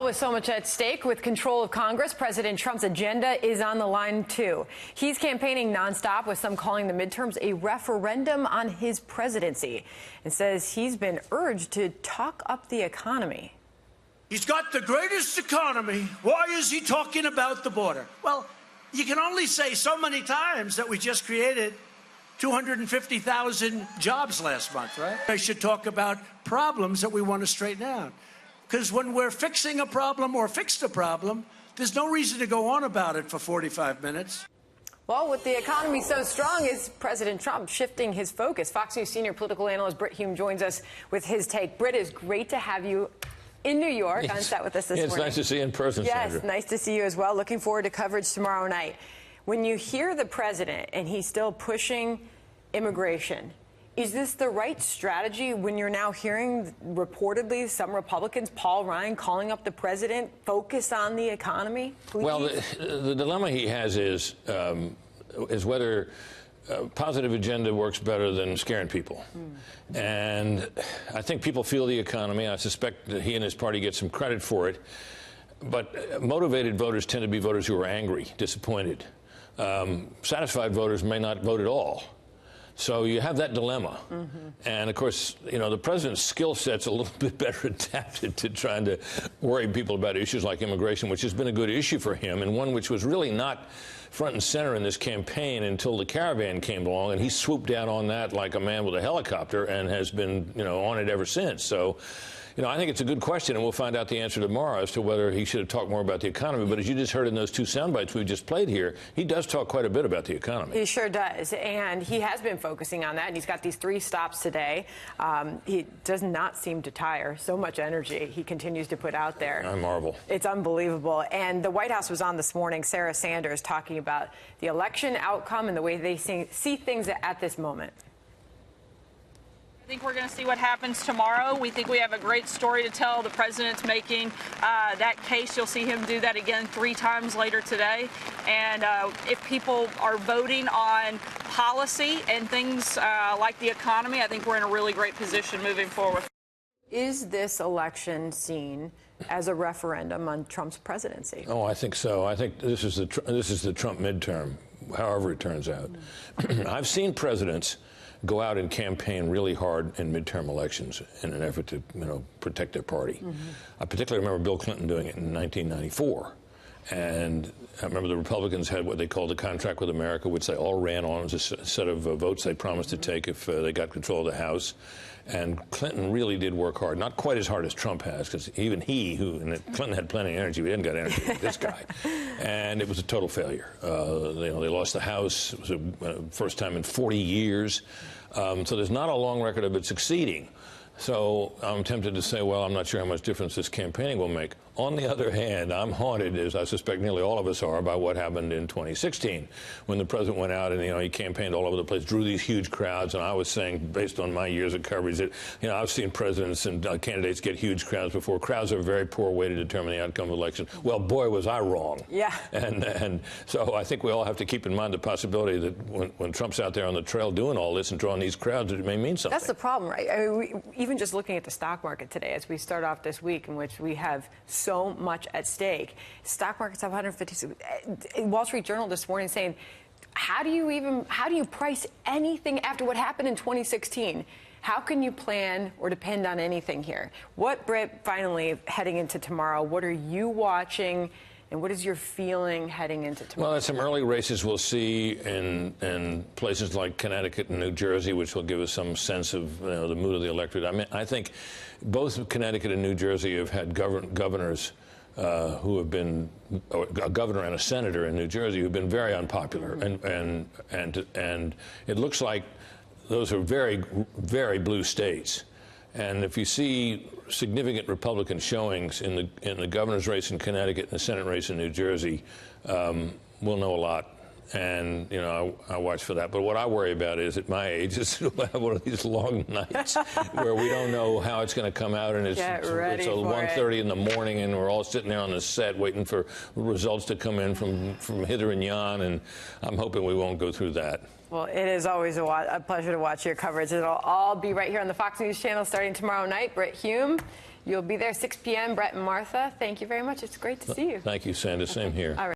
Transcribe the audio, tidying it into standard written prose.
With so much at stake, with control of Congress, President Trump's agenda is on the line, too. He's campaigning nonstop, with some calling the midterms a referendum on his presidency, and says he's been urged to talk up the economy. He's got the greatest economy. Why is he talking about the border? Well, you can only say so many times that we just created 250,000 jobs last month, right? I should talk about problems that we want to straighten out. Because when we're fixing a problem or fixed a problem, there's no reason to go on about it for 45 minutes. Well, with the economy so strong, is President Trump shifting his focus? Fox News senior political analyst Brit Hume joins us with his take. Brit, it's great to have you in New York on set with us this morning. It's nice to see you in person, Yes, Sandra. nice to see you as well. Looking forward to coverage tomorrow night. When you hear the president and he's still pushing immigration, is this the right strategy when you're now hearing reportedly some Republicans, Paul Ryan, calling up the president, focus on the economy? Please? Well, the dilemma he has is whether positive agenda works better than scaring people. And I think people feel the economy. I suspect that he and his party get some credit for it. But motivated voters tend to be voters who are angry, disappointed. Satisfied voters may not vote at all. So you have that dilemma. And, of course, you know, the president's skill set's a little bit better adapted to trying to worry people about issues like immigration, which has been a good issue for him, and one which was really not front and center in this campaign until the caravan came along, and he swooped down on that like a man with a helicopter and has been, you know, on it ever since. So, you know, I think it's a good question, and we'll find out the answer tomorrow as to whether he should have talked more about the economy. But as you just heard in those two sound bites we just played here, he does talk quite a bit about the economy. He sure does, and he has been focusing on that, and he's got these 3 stops today. He does not seem to tire. So much energy he continues to put out there. I marvel. It's unbelievable. And the White House was on this morning, Sarah Sanders, talking about the election outcome and the way they see things at this moment. I think we're going to see what happens tomorrow. We think we have a great story to tell. The president's making that case. You'll see him do that again 3 times later today. And if people are voting on policy and things like the economy, I think we're in a really great position moving forward. Is this election seen as a referendum on Trump's presidency? Oh, I think so. I think this is the Trump midterm, however it turns out. I've seen presidents go out and campaign really hard in midterm elections in an effort to, you know, protect their party. I particularly remember Bill Clinton doing it in 1994. And I remember the Republicans had what they called a contract with America, which they all ran on as a set of votes they promised to take if they got control of the House. And Clinton really did work hard, not quite as hard as Trump has, because even Clinton had plenty of energy. We hadn't got energy like this guy. And it was a total failure. They lost the House. It was the first time in 40 years. So there's not a long record of it succeeding. So I'm tempted to say, well, I'm not sure how much difference this campaigning will make. On the other hand, I'm haunted, as I suspect nearly all of us are, by what happened in 2016 when the president went out and, you know, he campaigned all over the place, drew these huge crowds. And I was saying, based on my years of coverage, that, you know, I've seen presidents and candidates get huge crowds before. Crowds are a very poor way to determine the outcome of election. Well, boy, was I wrong. Yeah. And so I think we all have to keep in mind the possibility that when Trump's out there on the trail doing all this and drawing these crowds, it may mean something. That's the problem, right? I mean, even just looking at the stock market today, as we start off this week in which we have so much at stake. Stock market's up 156. Wall Street Journal this morning saying, how do you price anything after what happened in 2016? How can you plan or depend on anything here? What, Brit, finally, heading into tomorrow, what are you watching? And what is your feeling heading into tomorrow? Well, some early races we'll see in places like Connecticut and New Jersey, which will give us some sense of, you know, the mood of the electorate. I mean, I think both Connecticut and New Jersey have had governors who have been, a governor and a senator in New Jersey who've been very unpopular, and it looks like those are very, very blue states. And if you see significant Republican showings in the governor's race in Connecticut and the Senate race in New Jersey, we'll know a lot. And, you know, I watch for that. But what I worry about is, at my age, is we'll have one of these long nights where we don't know how it's going to come out, and it's 1:30 in the morning, and we're all sitting there on the set waiting for results to come in from hither and yon, and I'm hoping we won't go through that. Well, it is always a pleasure to watch your coverage. It'll all be right here on the Fox News channel starting tomorrow night. Brit Hume, You'll be there 6 p.m. Brett and Martha, thank you very much. It's great to see you. Thank you, Sandra. Same here. All right.